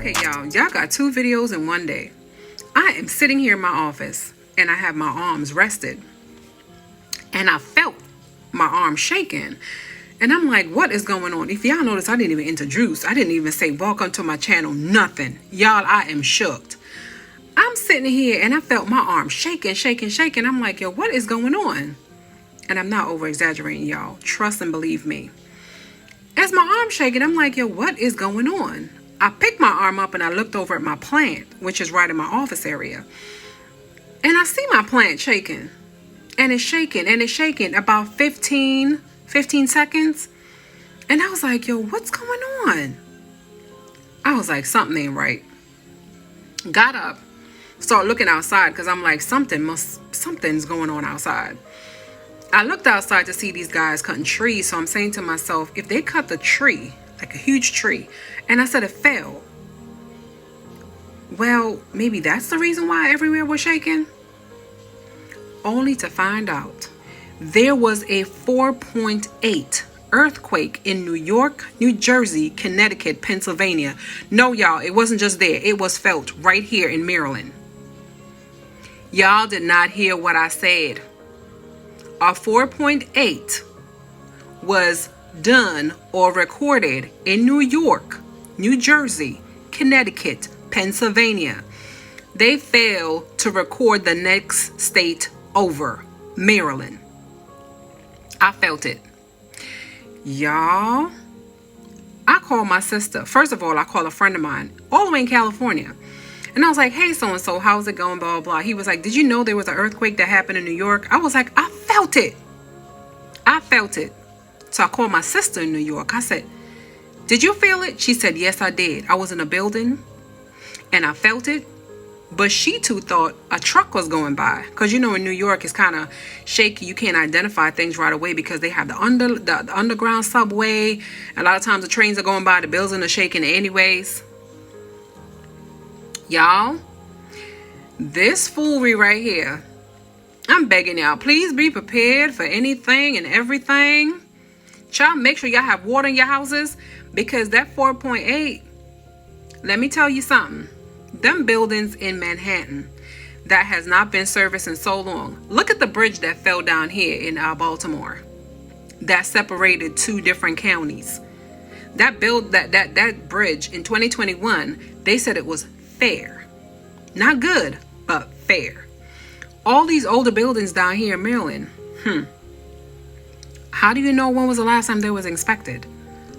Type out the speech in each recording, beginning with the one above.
Okay, y'all got two videos in one day. I am sitting here in my office and I have my arms rested and I felt my arm shaking. And I'm like, what is going on? If y'all notice, I didn't even introduce. I didn't even say welcome to my channel, nothing. Y'all, I am shook. I'm sitting here and I felt my arm shaking. I'm like, yo, what is going on? And I'm not over exaggerating, y'all. Trust and believe me. As my arm shaking, I'm like, yo, what is going on? I picked my arm up and I looked over at my plant, which is right in my office area. And I see my plant shaking. And it's shaking about 15 seconds. And I was like, yo, what's going on? I was like, something ain't right. Got up, started looking outside because I'm like, something's going on outside. I looked outside to see these guys cutting trees. So I'm saying to myself, if they cut the tree, like a huge tree, and I said it fell, well, maybe that's the reason why everywhere was shaking. Only to find out there was a 4.8 earthquake in New York, New Jersey, Connecticut, Pennsylvania. No, y'all, it wasn't just there. It was felt right here in Maryland. Y'all did not hear what I said. A 4.8 was done or recorded in New York, New Jersey, Connecticut, Pennsylvania. They failed to record the next state over, Maryland. I felt it. Y'all, I called my sister. First of all, I called a friend of mine all the way in California. And I was like, hey, so-and-so, how's it going, blah, blah, blah. He was like, did you know there was an earthquake that happened in New York? I was like, I felt it. So I called my sister in New York. I said, did you feel it? She said, yes, I did. I was in a building and I felt it. But she too thought a truck was going by. Because, you know, in New York, it's kind of shaky. You can't identify things right away because they have the underground subway. A lot of times the trains are going by. The buildings are shaking anyways. Y'all, this foolery right here, I'm begging y'all, please be prepared for anything and everything. Y'all, make sure y'all have water in your houses because that 4.8, let me tell you something. Them buildings in Manhattan that has not been serviced in so long. Look at the bridge that fell down here in Baltimore that separated two different counties. That bridge in 2021, they said it was fair. Not good, but fair. All these older buildings down here in Maryland, how do you know when was the last time they was inspected?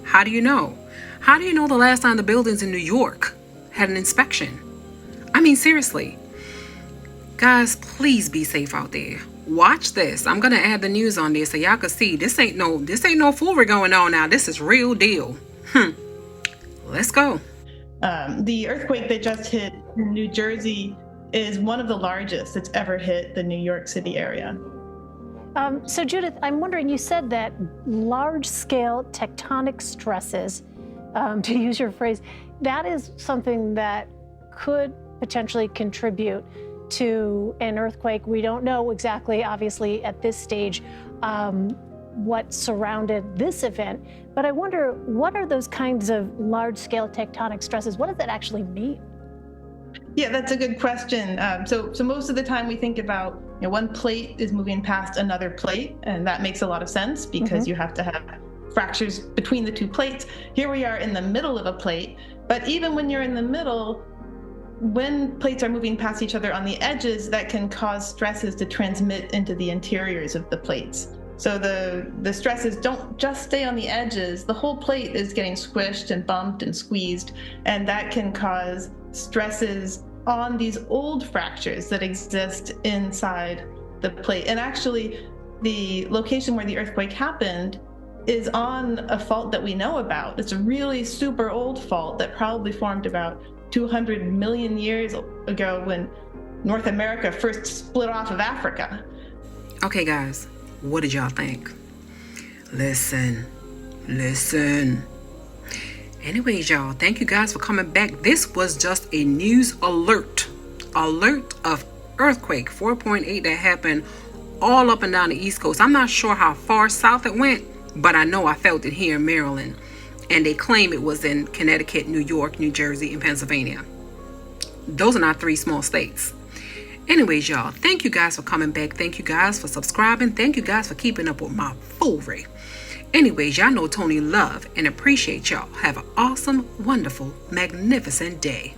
How do you know? How do you know the last time the buildings in New York had an inspection? I mean, seriously. Guys, please be safe out there. Watch this. I'm gonna add the news on there so y'all can see this ain't no foolery going on now. This is real deal. Let's go. The earthquake that just hit New Jersey is one of the largest that's ever hit the New York City area. So Judith, I'm wondering, you said that large-scale tectonic stresses, to use your phrase, that is something that could potentially contribute to an earthquake. We don't know exactly, obviously, at this stage, what surrounded this event, but I wonder, what are those kinds of large-scale tectonic stresses? What does that actually mean? Yeah, that's a good question. So most of the time we think about, one plate is moving past another plate, and that makes a lot of sense because you have to have fractures between the two plates. Here we are in the middle of a plate, but even when you're in the middle, when plates are moving past each other on the edges, that can cause stresses to transmit into the interiors of the plates. So the stresses don't just stay on the edges. The whole plate is getting squished and bumped and squeezed, and that can cause stresses on these old fractures that exist inside the plate. And actually, the location where the earthquake happened is on a fault that we know about. It's a really super old fault that probably formed about 200 million years ago when North America first split off of Africa. Okay, guys, what did y'all think? Listen. Anyways, y'all, thank you guys for coming back. This was just a news alert of earthquake 4.8 that happened all up and down the East Coast. I'm not sure how far south it went, but I know I felt it here in Maryland. and they claim it was in Connecticut, New York, New Jersey, and Pennsylvania. Those are not 3 small states. Anyways, y'all, thank you guys for coming back. Thank you guys for subscribing. Thank you guys for keeping up with my foolery. Anyways, y'all know Tony love and appreciate y'all. Have an awesome, wonderful, magnificent day.